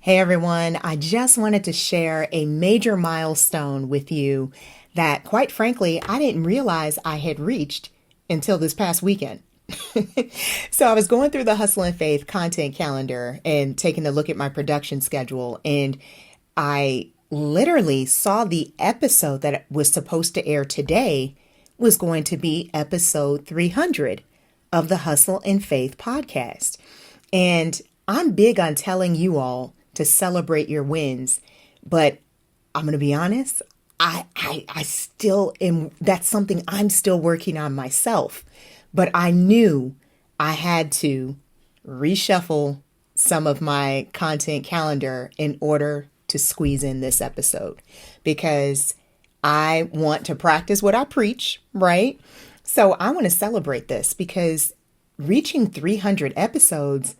Hey everyone, I just wanted to share a major milestone with you that, quite frankly, I didn't realize I had reached until this past weekend. So I was going through the Hustle and Faith content calendar and taking a look at my production schedule, and I literally saw the episode that was supposed to air today was going to be episode 300 of the Hustle and Faith podcast. And I'm big on telling you all to celebrate your wins, but I'm going to be honest, I still am, that's something I'm still working on myself. But I knew I had to reshuffle some of my content calendar in order to squeeze in this episode, because I want to practice what I preach, right? So I want to celebrate this because reaching 300 episodes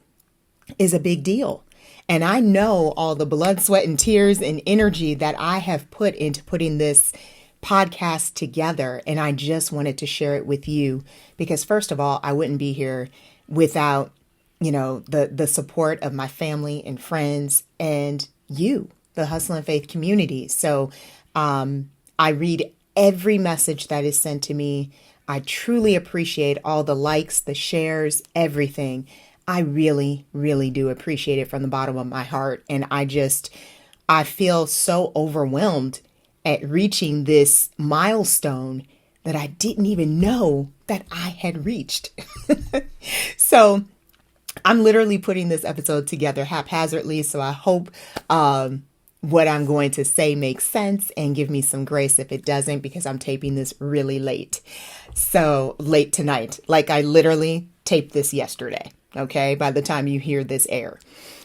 is a big deal. And I know all the blood, sweat, and tears and energy that I have put into putting this podcast together. And I just wanted to share it with you because, first of all, I wouldn't be here without, the support of my family and friends and you, the Hustle and Faith community. So I read every message that is sent to me. I truly appreciate all the likes, the shares, everything. I really, really do appreciate it from the bottom of my heart. And I feel so overwhelmed at reaching this milestone that I didn't even know that I had reached. So I'm literally putting this episode together haphazardly. So I hope what I'm going to say makes sense and give me some grace if it doesn't, because I'm taping this really late. So late tonight, like I literally taped this yesterday. Okay, by the time you hear this air.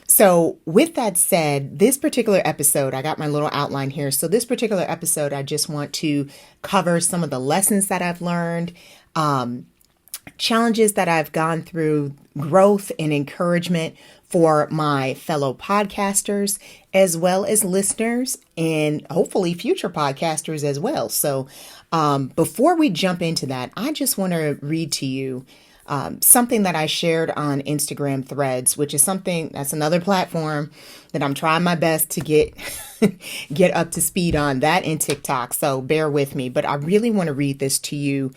So with that said, this particular episode, I got my little outline here. So this particular episode, I just want to cover some of the lessons that I've learned, challenges that I've gone through, growth and encouragement for my fellow podcasters, as well as listeners and hopefully future podcasters as well. So before we jump into that, I just want to read to you something that I shared on Instagram Threads, which is that's another platform that I'm trying my best to get up to speed on, that and TikTok. So bear with me, but I really want to read this to you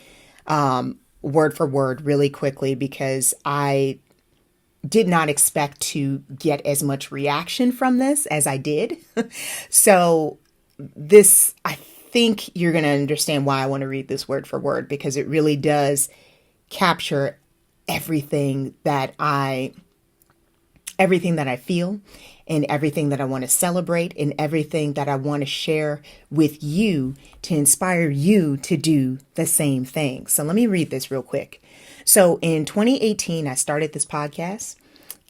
word for word really quickly, because I did not expect to get as much reaction from this as I did. So I think you're going to understand why I want to read this word for word, because it really does capture everything that I feel and everything that I want to celebrate and everything that I want to share with you to inspire you to do the same thing. So let me read this real quick. So in 2018, I started this podcast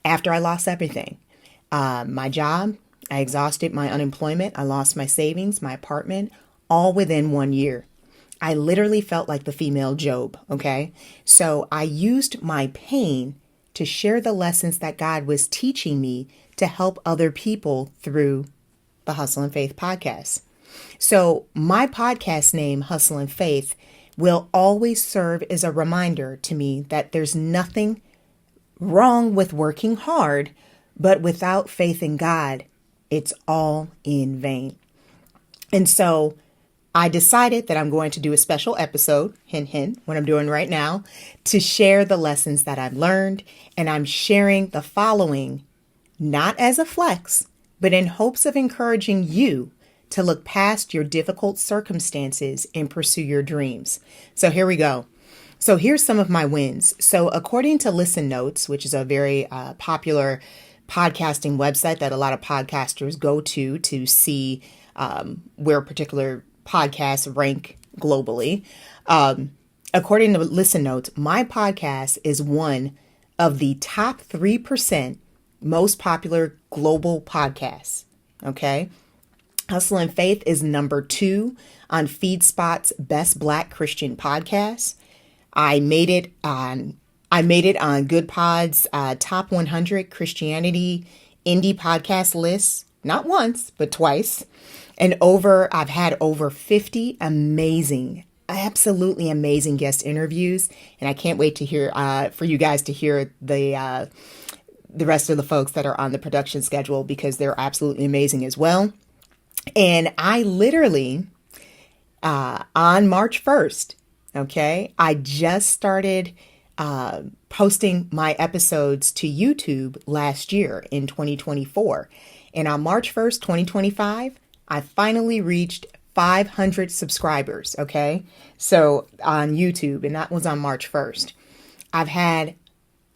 after I lost everything. My job, I exhausted my unemployment. I lost my savings, my apartment, all within 1 year. I literally felt like the female Job, okay? So I used my pain to share the lessons that God was teaching me to help other people through the Hustle and Faith podcast. So my podcast name, Hustle and Faith, will always serve as a reminder to me that there's nothing wrong with working hard, but without faith in God, it's all in vain. And so I decided that I'm going to do a special episode, hint, hint, what I'm doing right now, to share the lessons that I've learned. And I'm sharing the following, not as a flex, but in hopes of encouraging you to look past your difficult circumstances and pursue your dreams. So here we go. So here's some of my wins. So according to Listen Notes, which is a very popular podcasting website that a lot of podcasters go to see where particular podcasts rank globally. According to Listen Notes, my podcast is one of the top 3% most popular global podcasts. Okay. Hustle and Faith is number 2 on FeedSpot's Best Black Christian Podcasts. I made it on Good Pod's Top 100 Christianity Indie Podcast lists, not once, but twice. And I've had over 50 absolutely amazing guest interviews. And I can't wait to hear, for you guys to hear the the rest of the folks that are on the production schedule because they're absolutely amazing as well. And I literally, on March 1st, okay, I just started posting my episodes to YouTube last year in 2024. And on March 1st, 2025, I finally reached 500 subscribers, okay? So on YouTube, and that was on March 1st. I've had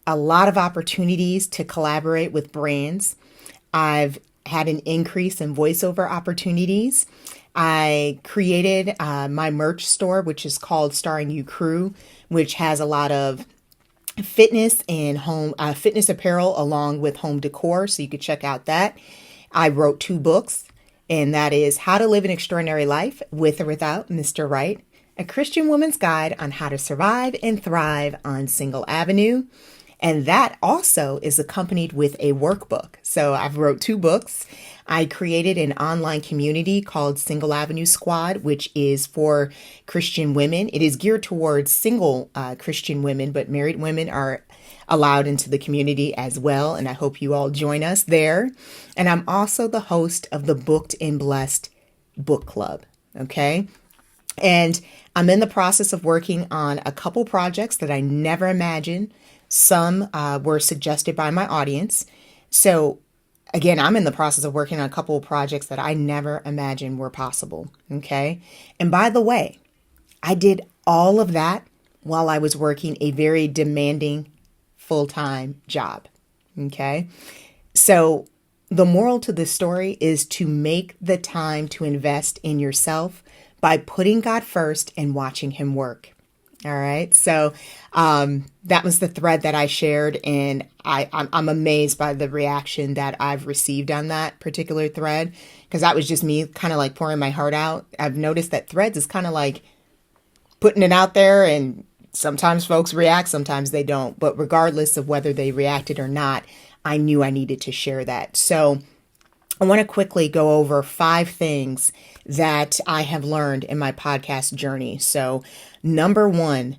a lot of opportunities to collaborate with brands. I've had an increase in voiceover opportunities. I created my merch store, which is called Starring You Crew, which has a lot of fitness and home fitness apparel along with home decor. So you could check out that. I wrote 2 books, and that is How to Live an Extraordinary Life with or Without Mr. Right, a Christian woman's guide on how to survive and thrive on Single Avenue. And that also is accompanied with a workbook. So I've wrote 2 books. I created an online community called Single Avenue Squad, which is for Christian women. It is geared towards single Christian women, but married women are allowed into the community as well. And I hope you all join us there. And I'm also the host of the Booked and Blessed Book Club. Okay. And I'm in the process of working on a couple projects that I never imagined. Some were suggested by my audience. So again, I'm in the process of working on a couple of projects that I never imagined were possible. Okay. And by the way, I did all of that while I was working a very demanding full-time job. Okay. So the moral to this story is to make the time to invest in yourself by putting God first and watching him work. All right. So that was the thread that I shared, and I'm amazed by the reaction that I've received on that particular thread, because that was just me kind of like pouring my heart out. I've noticed that threads is kind of like putting it out there, and sometimes folks react, sometimes they don't. But regardless of whether they reacted or not, I knew I needed to share that. So I want to quickly go over 5 things that I have learned in my podcast journey. So number 1,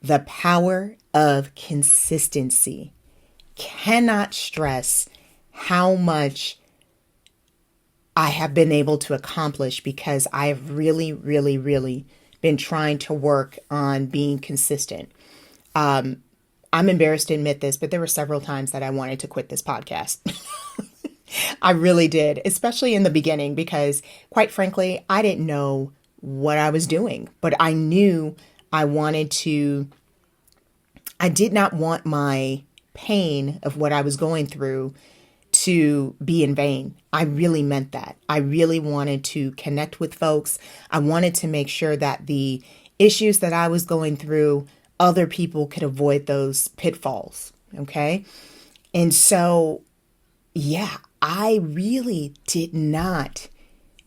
the power of consistency. Cannot stress how much I have been able to accomplish because I have really, really, really been trying to work on being consistent. I'm embarrassed to admit this, but there were several times that I wanted to quit this podcast. I really did, especially in the beginning, because quite frankly, I didn't know what I was doing, but I knew I did not want my pain of what I was going through to be in vain. I really meant that. I really wanted to connect with folks. I wanted to make sure that the issues that I was going through, other people could avoid those pitfalls. Okay. And so, yeah, I really did not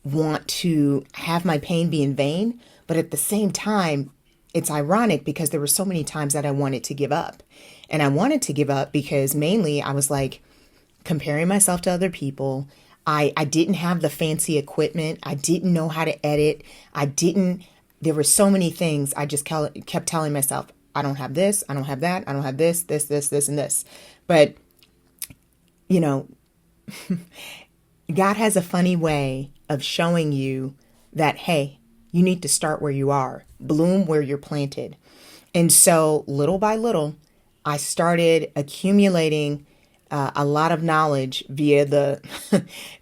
want to have my pain be in vain. But at the same time, it's ironic because there were so many times that I wanted to give up. And I wanted to give up because mainly I was like comparing myself to other people. I didn't have the fancy equipment. I didn't know how to edit. There were so many things. I just kept telling myself, I don't have this. I don't have that. I don't have this, and this. But, you know, God has a funny way of showing you that, hey, you need to start where you are, bloom where you're planted. And so little by little, I started accumulating a lot of knowledge via the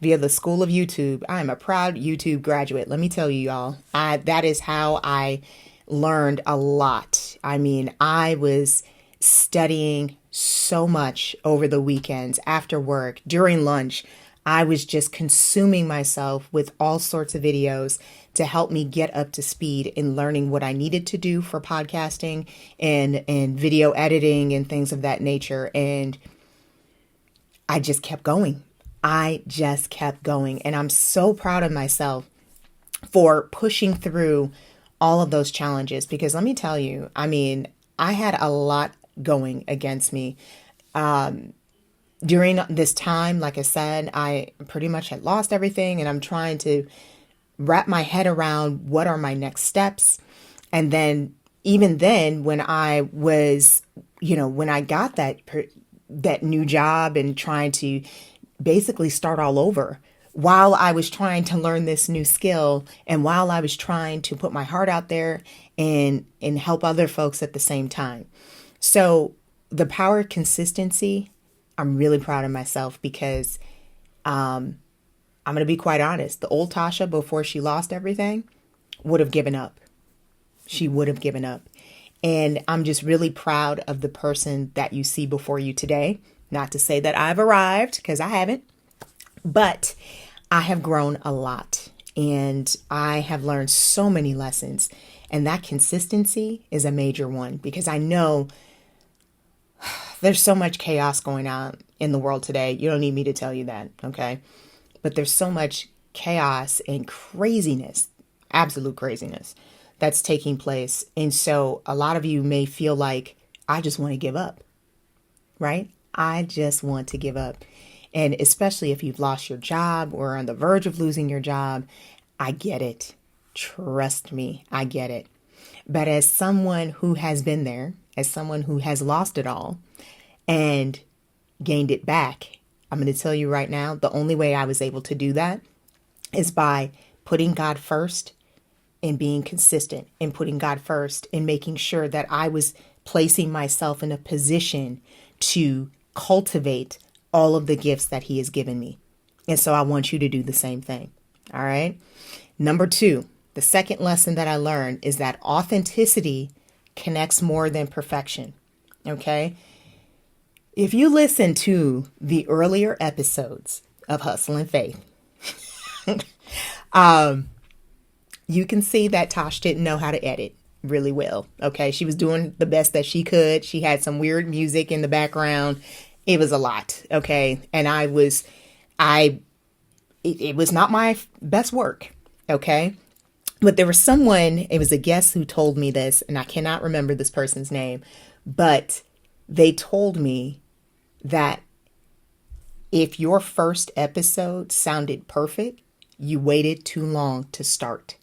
via the school of YouTube. I am a proud YouTube graduate. Let me tell you, y'all, that is how I learned a lot. I mean, I was studying so much over the weekends, after work, during lunch. I was just consuming myself with all sorts of videos to help me get up to speed in learning what I needed to do for podcasting and video editing and things of that nature. And I just kept going. And I'm so proud of myself for pushing through all of those challenges, because let me tell you, I mean, I had a lot going against me. During this time, like I said, I pretty much had lost everything, and I'm trying to wrap my head around what are my next steps. And then even then, when I was, when I got that that new job and trying to basically start all over while I was trying to learn this new skill and while I was trying to put my heart out there and help other folks at the same time. So the power of consistency, I'm really proud of myself because I'm going to be quite honest. The old Tasha, before she lost everything, would have given up. She would have given up. And I'm just really proud of the person that you see before you today. Not to say that I've arrived, because I haven't, but I have grown a lot and I have learned so many lessons. And that consistency is a major one because I know there's so much chaos going on in the world today. You don't need me to tell you that, okay? But there's so much chaos and craziness, absolute craziness that's taking place. And so a lot of you may feel like, I just want to give up, right? I just want to give up. And especially if you've lost your job or are on the verge of losing your job, I get it. Trust me, I get it. But as someone who has been there, as someone who has lost it all and gained it back, I'm going to tell you right now, the only way I was able to do that is by putting God first and being consistent and putting God first and making sure that I was placing myself in a position to cultivate all of the gifts that He has given me. And so I want you to do the same thing. All right. Number 2, the second lesson that I learned is that authenticity connects more than perfection. Okay. If you listen to the earlier episodes of Hustle and Faith, you can see that Tosh didn't know how to edit really well. Okay. She was doing the best that she could. She had some weird music in the background. It was a lot. Okay. And it was not my best work. Okay. But there was someone, it was a guest who told me this, and I cannot remember this person's name, but they told me that if your first episode sounded perfect, you waited too long to start.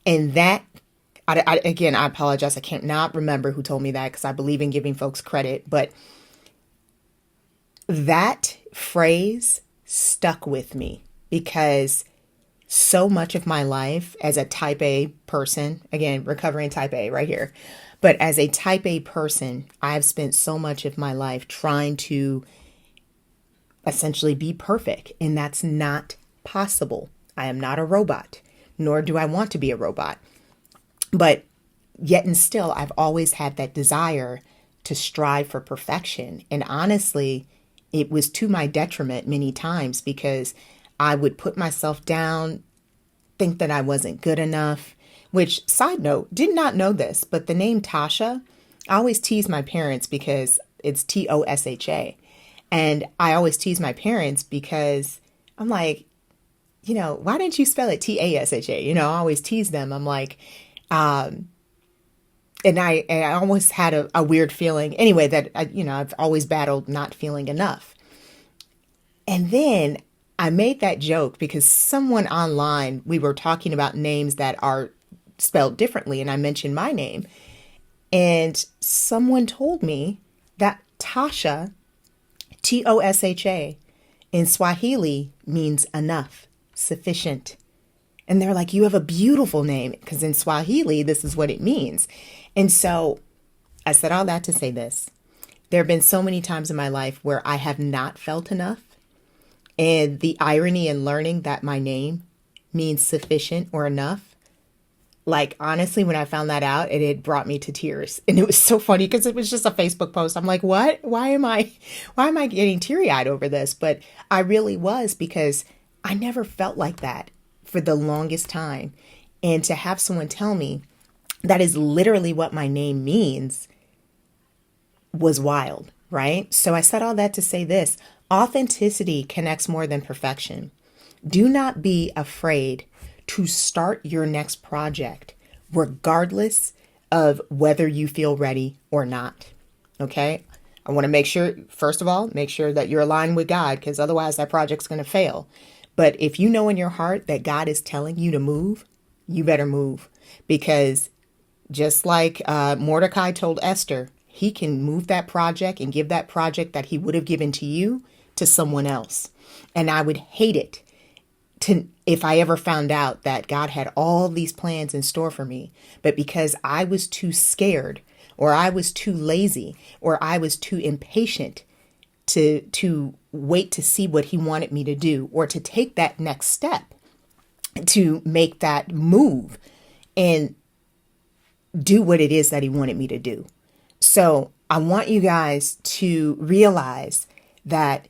And that, again, I apologize. I can't not remember who told me that because I believe in giving folks credit. But that phrase stuck with me because so much of my life as a type A person, again, recovering type A right here, but as a type A person, I've spent so much of my life trying to essentially be perfect, and that's not possible. I am not a robot, nor do I want to be a robot. But yet and still, I've always had that desire to strive for perfection. And honestly, it was to my detriment many times because I would put myself down, think that I wasn't good enough, which, side note, did not know this, but the name Tasha, I always tease my parents because it's Tosha. And I always tease my parents because I'm like, why didn't you spell it Tasha? I always tease them. I'm like, and I almost had a weird feeling anyway that, I've always battled not feeling enough. And then I made that joke because someone online, we were talking about names that are spelled differently. And I mentioned my name. And someone told me that Tasha, Tosha, in Swahili means enough, sufficient. And they're like, you have a beautiful name, because in Swahili, this is what it means. And so I said all that to say this. There have been so many times in my life where I have not felt enough. And the irony in learning that my name means sufficient or enough, like, honestly, when I found that out, it brought me to tears. And it was so funny because it was just a Facebook post. I'm like, what? Why am I getting teary-eyed over this? But I really was, because I never felt like that for the longest time. And to have someone tell me that is literally what my name means was wild, right? So I said all that to say this. Authenticity connects more than perfection. Do not be afraid to start your next project, regardless of whether you feel ready or not. Okay? I want to make sure, first of all, make sure that you're aligned with God, because otherwise that project's going to fail. But if you know in your heart that God is telling you to move, you better move. Because just like Mordecai told Esther, he can move that project and give that project that he would have given to you to someone else. And I would hate it if I ever found out that God had all these plans in store for me, but because I was too scared, or I was too lazy, or I was too impatient to wait to see what he wanted me to do, or to take that next step, to make that move and do what it is that he wanted me to do. So I want you guys to realize that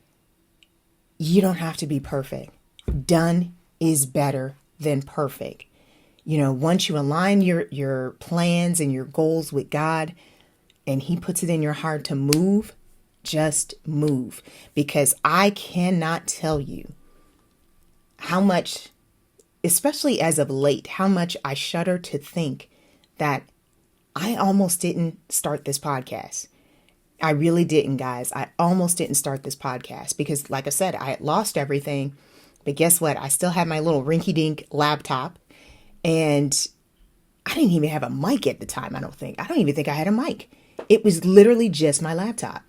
you don't have to be perfect. Done is better than perfect. Once you align your plans and your goals with God, and he puts it in your heart to move, just move. Because I cannot tell you how much, especially as of late, how much I shudder to think that I almost didn't start this podcast. I really didn't, guys. I almost didn't start this podcast because, like I said, I had lost everything. But guess what? I still had my little rinky-dink laptop, and I didn't even have a mic at the time, I don't even think I had a mic. It was literally just my laptop.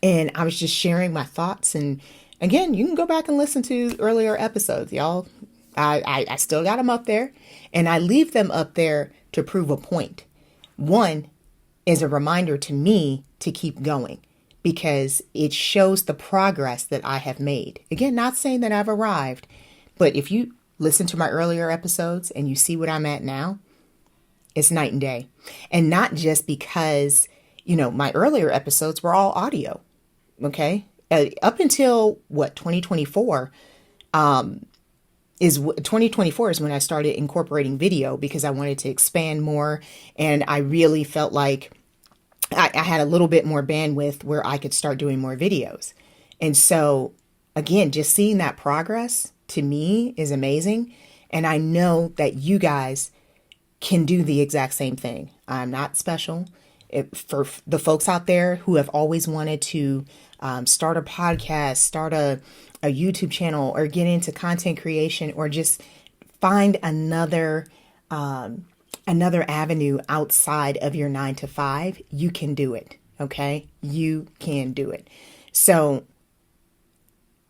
And I was just sharing my thoughts. And again, you can go back and listen to earlier episodes, y'all. I still got them up there, and I leave them up there to prove a point. One is a reminder to me to keep going, because it shows the progress that I have made. Again, not saying that I've arrived, but if you listen to my earlier episodes and you see what I'm at now, it's night and day. And not just because, my earlier episodes were all audio. Okay. Up until 2024, 2024 is when I started incorporating video, because I wanted to expand more. And I really felt like I had a little bit more bandwidth where I could start doing more videos. And so again, just seeing that progress to me is amazing. And I know that you guys can do the exact same thing. I'm not special. For the folks out there who have always wanted to start a podcast, start a YouTube channel, or get into content creation, or just find another avenue outside of your 9 to 5, you can do it. Okay. You can do it. So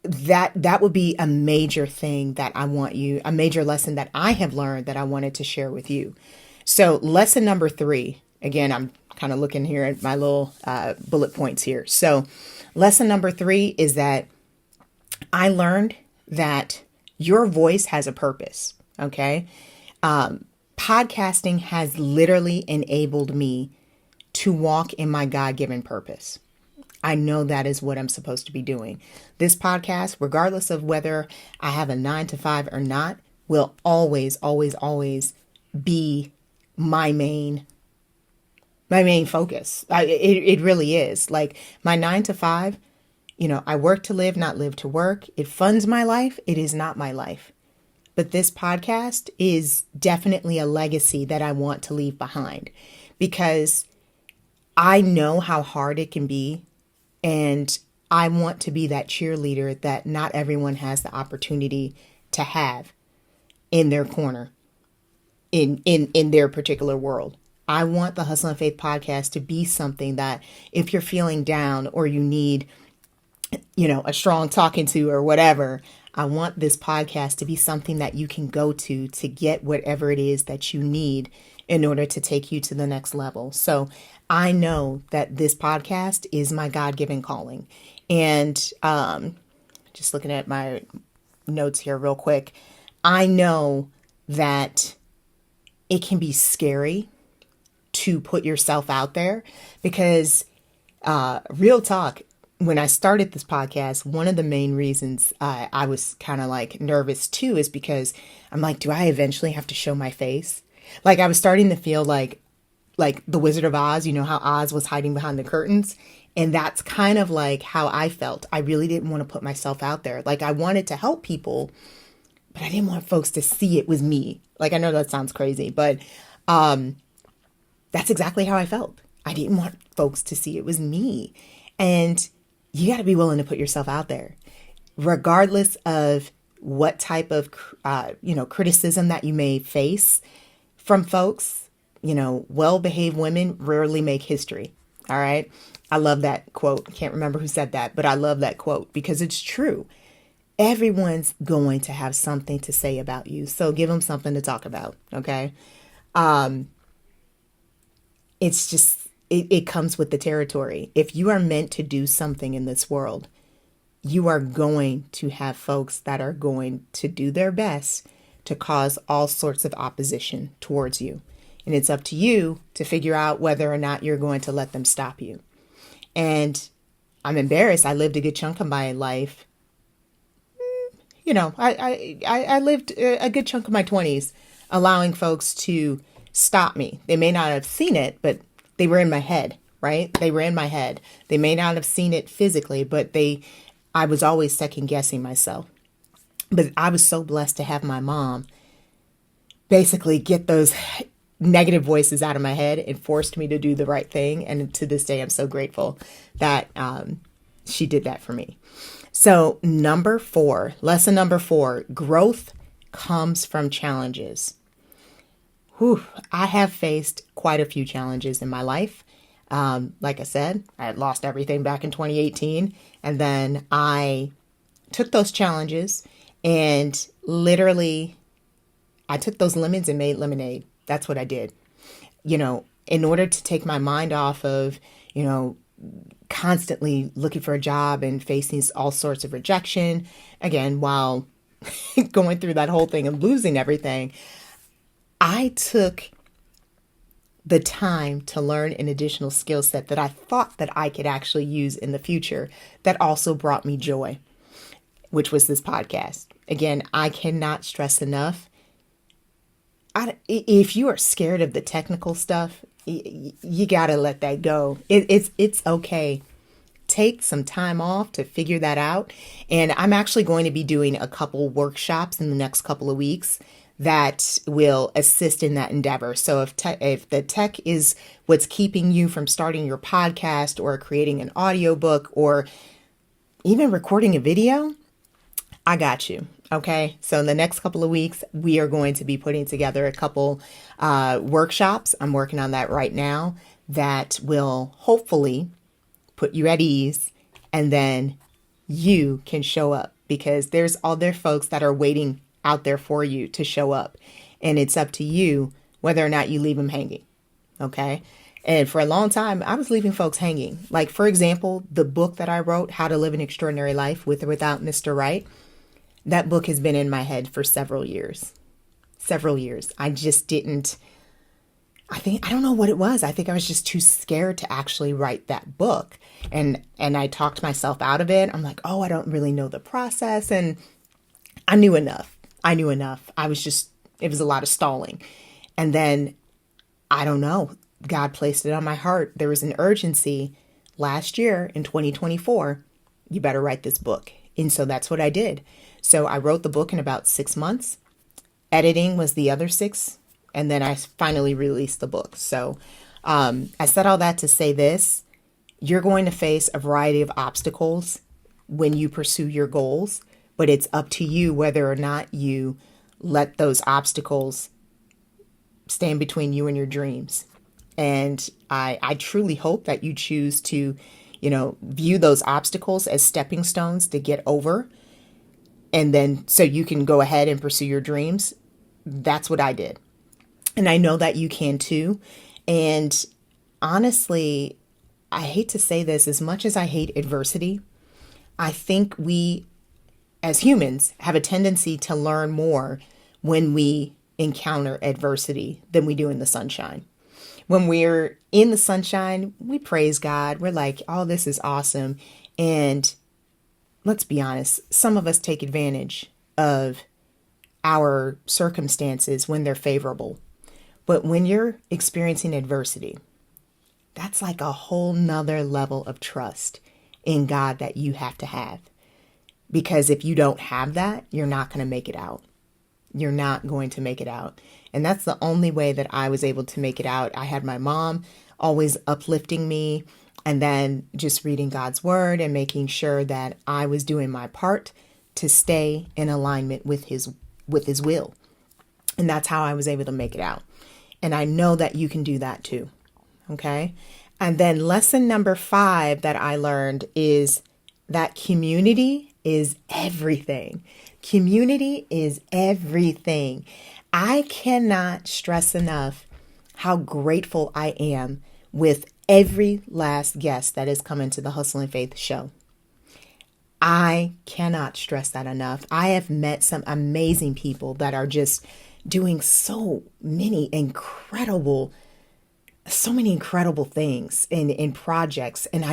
that would be a major thing that I want you, a major lesson that I have learned that I wanted to share with you. So lesson number 3, again, I'm kind of looking here at my little bullet points here. So lesson number 3 is that I learned that your voice has a purpose. Okay. Podcasting has literally enabled me to walk in my God-given purpose. I know that is what I'm supposed to be doing. This podcast, regardless of whether I have a 9 to 5 or not, will always, always, always be my main focus. It really is. Like my 9 to 5, I work to live, not live to work. It funds my life. It is not my life. But this podcast is definitely a legacy that I want to leave behind, because I know how hard it can be. And I want to be that cheerleader that not everyone has the opportunity to have in their corner, in their particular world. I want the Hustle and Faith podcast to be something that if you're feeling down or you need, a strong talking to or whatever, I want this podcast to be something that you can go to get whatever it is that you need in order to take you to the next level. So I know that this podcast is my God-given calling. And just looking at my notes here real quick, I know that it can be scary to put yourself out there, because real talk, when I started this podcast, one of the main reasons I was kind of like nervous too is because I'm like, do I eventually have to show my face? Like I was starting to feel like the Wizard of Oz, how Oz was hiding behind the curtains. And that's kind of like how I felt. I really didn't want to put myself out there. Like I wanted to help people, but I didn't want folks to see it was me. Like, I know that sounds crazy, but that's exactly how I felt. I didn't want folks to see it was me. And you got to be willing to put yourself out there, regardless of what type of, criticism that you may face from folks. Well-behaved women rarely make history. All right. I love that quote. Can't remember who said that, but I love that quote because it's true. Everyone's going to have something to say about you. So give them something to talk about. Okay. It's just, it comes with the territory. If you are meant to do something in this world, you are going to have folks that are going to do their best to cause all sorts of opposition towards you. And it's up to you to figure out whether or not you're going to let them stop you. And I'm embarrassed. I lived a good chunk of my life. I lived a good chunk of my 20s allowing folks to stop me. They may not have seen it, but they were in my head, right? They were in my head. They may not have seen it physically, but I was always second guessing myself. But I was so blessed to have my mom basically get those negative voices out of my head and forced me to do the right thing. And to this day, I'm so grateful that she did that for me. So lesson number 4, growth comes from challenges. I have faced quite a few challenges in my life. Like I said, I had lost everything back in 2018. And then I took those challenges and literally I took those lemons and made lemonade. That's what I did. In order to take my mind off of, constantly looking for a job and facing all sorts of rejection, again, while going through that whole thing of losing everything, I took the time to learn an additional skill set that I thought that I could actually use in the future that also brought me joy, which was this podcast. Again, I cannot stress enough. If you are scared of the technical stuff, you got to let that go. It's okay. Take some time off to figure that out. And I'm actually going to be doing a couple workshops in the next couple of weeks that will assist in that endeavor. So if the tech is what's keeping you from starting your podcast or creating an audiobook or even recording a video, I got you. Okay. So in the next couple of weeks, we are going to be putting together a couple workshops. I'm working on that right now that will hopefully put you at ease, and then you can show up because there's other folks that are waiting out there for you to show up. And it's up to you whether or not you leave them hanging. Okay. And for a long time, I was leaving folks hanging. Like, for example, the book that I wrote, How to Live an Extraordinary Life with or Without Mr. Right. That book has been in my head for several years. I just didn't, I don't know what it was. I think I was just too scared to actually write that book. And I talked myself out of it. I'm like, oh, I don't really know the process. And I knew enough. It was a lot of stalling. And then, I don't know, God placed it on my heart. There was an urgency last year in 2024. You better write this book. And so that's what I did. So I wrote the book in about 6 months. Editing was the other 6. And then I finally released the book. So I said all that to say this. You're going to face a variety of obstacles when you pursue your goals, but it's up to you whether or not you let those obstacles stand between you and your dreams. And I truly hope that you choose to, view those obstacles as stepping stones to get over. And then so you can go ahead and pursue your dreams. That's what I did. And I know that you can too. And honestly, I hate to say this, as much as I hate adversity, I think we as humans have a tendency to learn more when we encounter adversity than we do in the sunshine. When we're in the sunshine, we praise God. We're like, oh, this is awesome. And let's be honest, some of us take advantage of our circumstances when they're favorable. But when you're experiencing adversity, that's like a whole nother level of trust in God that you have to have. Because if you don't have that, you're not going to make it out. You're not going to make it out. And that's the only way that I was able to make it out. I had my mom always uplifting me, and then just reading God's word and making sure that I was doing my part to stay in alignment with his will. And that's how I was able to make it out. And I know that you can do that too. Okay. And then lesson number 5 that I learned is that community is everything. Community is everything. I cannot stress enough how grateful I am with every last guest that has come into the Hustle and Faith show. I cannot stress that enough. I have met some amazing people that are just doing so many incredible things in projects. And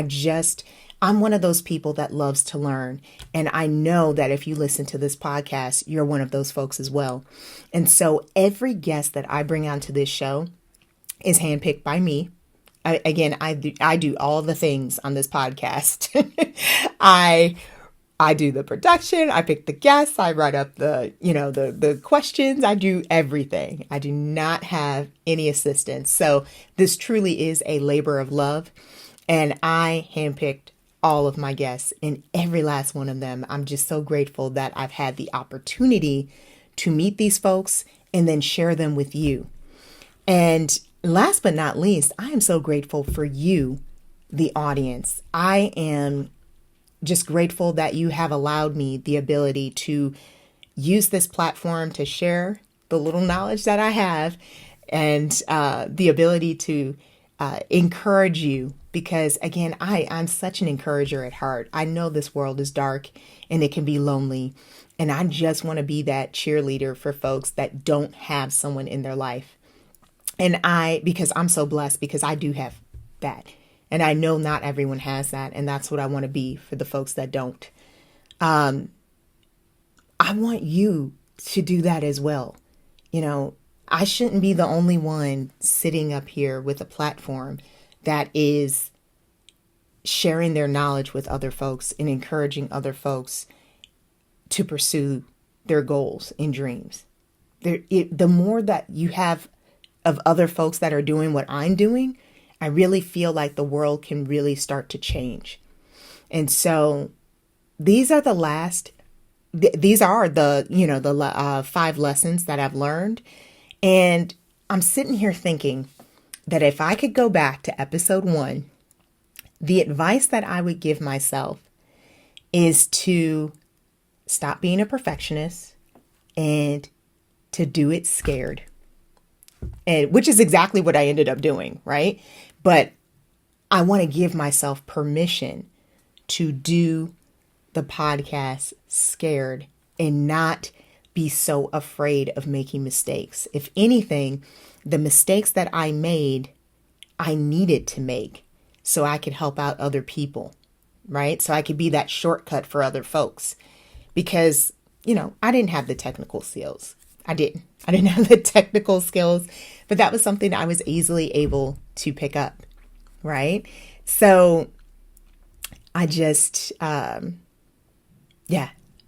I'm one of those people that loves to learn. And I know that if you listen to this podcast, you're one of those folks as well. And so every guest that I bring onto this show is handpicked by me. I do all the things on this podcast. I do the production, I pick the guests, I write up the questions, I do everything. I do not have any assistance. So this truly is a labor of love. And I handpicked all of my guests, and every last one of them. I'm just so grateful that I've had the opportunity to meet these folks and then share them with you. And last but not least, I am so grateful for you, the audience. I am just grateful that you have allowed me the ability to use this platform to share the little knowledge that I have, and the ability to encourage you, because again, I'm such an encourager at heart. I know this world is dark and it can be lonely, and I just want to be that cheerleader for folks that don't have someone in their life. And because I'm so blessed, because I do have that. And I know not everyone has that. And that's what I want to be for the folks that don't. I want you to do that as well. I shouldn't be the only one sitting up here with a platform that is sharing their knowledge with other folks and encouraging other folks to pursue their goals and dreams. The more that you have of other folks that are doing what I'm doing, I really feel like the world can really start to change. And so these are the 5 lessons that I've learned. And I'm sitting here thinking that if I could go back to episode 1, the advice that I would give myself is to stop being a perfectionist and to do it scared. And which is exactly what I ended up doing, right? But I want to give myself permission to do the podcast scared and not be so afraid of making mistakes. If anything, the mistakes that I made, I needed to make so I could help out other people, right? So I could be that shortcut for other folks, because, I didn't have the technical skills. I didn't have the technical skills, but that was something I was easily able to pick up, right? So I just,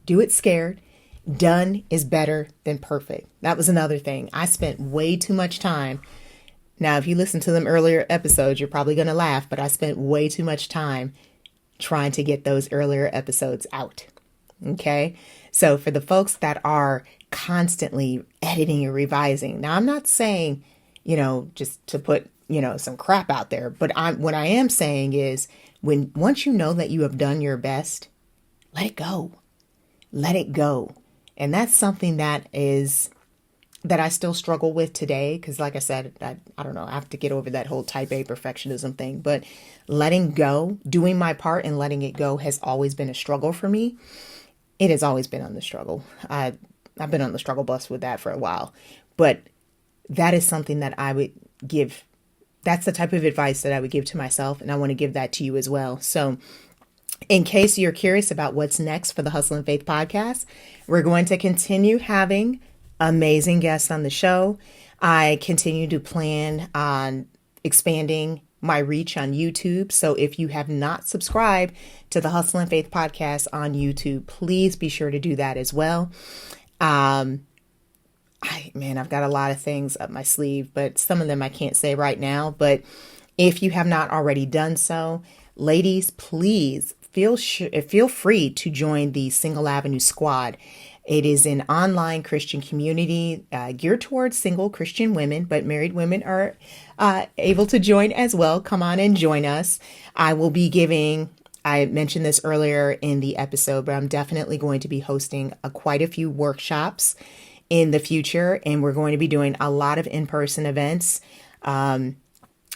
do it scared. Done is better than perfect. That was another thing. I spent way too much time. Now, if you listen to them earlier episodes, you're probably going to laugh, but I spent way too much time trying to get those earlier episodes out. Okay. So for the folks that are constantly editing and revising, now I'm not saying, just to put, some crap out there, but what I am saying is once you know that you have done your best, let it go. Let it go. And that's something that I still struggle with today. Cause like I said, I don't know, I have to get over that whole type A perfectionism thing, but letting go, doing my part and letting it go has always been a struggle for me. It has always been on the struggle. I've been on the struggle bus with that for a while, but that is something that I would give. That's the type of advice that I would give to myself. And I want to give that to you as well. So in case you're curious about what's next for the Hustle and Faith podcast, we're going to continue having amazing guests on the show. I continue to plan on expanding my reach on YouTube. So if you have not subscribed to the Hustle and Faith podcast on YouTube, please be sure to do that as well. I've got a lot of things up my sleeve, but some of them I can't say right now. But if you have not already done so, ladies, please feel free to join the Single Avenue Squad. It is an online Christian community geared towards single Christian women, but married women are able to join as well. Come on and join us. I will be giving, I mentioned this earlier in the episode, but I'm definitely going to be hosting quite a few workshops in the future, and we're going to be doing a lot of in-person events.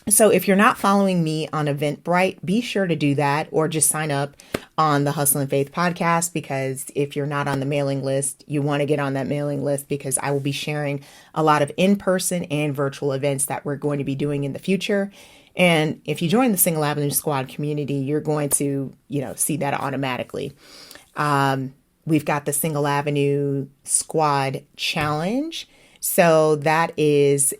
So if you're not following me on Eventbrite, be sure to do that, or just sign up on the Hustle and Faith podcast, because if you're not on the mailing list, you want to get on that mailing list, because I will be sharing a lot of in-person and virtual events that we're going to be doing in the future. And if you join the Single Avenue Squad community, you're going to, see that automatically. We've got the Single Avenue Squad Challenge. So that is,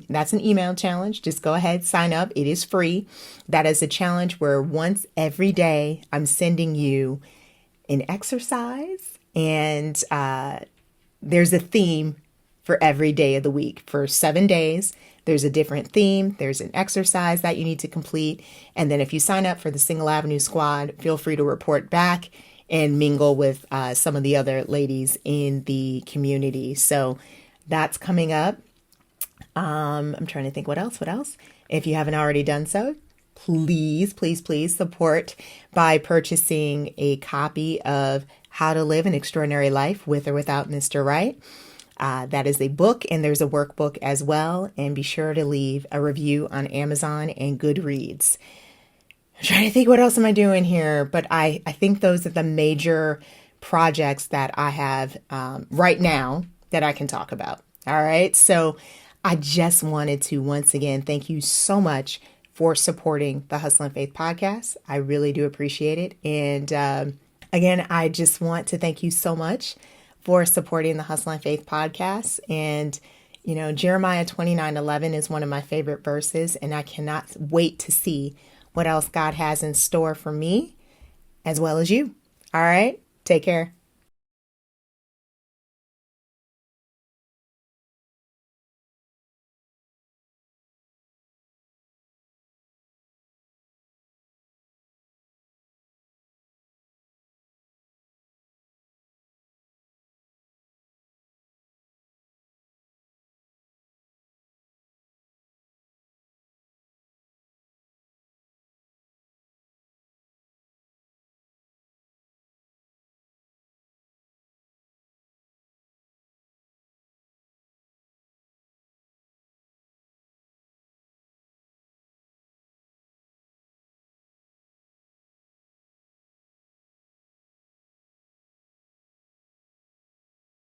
that's an email challenge. Just go ahead, sign up. It is free. That is a challenge where once every day I'm sending you an exercise, and there's a theme for every day of the week. For 7 days, there's a different theme. There's an exercise that you need to complete. And then if you sign up for the Single Avenue Squad, feel free to report back and mingle with some of the other ladies in the community. So that's coming up. I'm trying to think what else. If you haven't already done so, please support by purchasing a copy of How to Live an Extraordinary Life with or Without Mr. Right. That is a book, and there's a workbook as well. And be sure to leave a review on Amazon and Goodreads. I'm trying to think what else am I doing here, but I think those are the major projects that I have right now that I can talk about. All right. So I just wanted to once again thank you so much for supporting the Hustle and Faith podcast. I really do appreciate it. And again, I just want to thank you so much for supporting the Hustle and Faith podcast. And, Jeremiah 29:11 is one of my favorite verses, and I cannot wait to see what else God has in store for me as well as you. All right. Take care.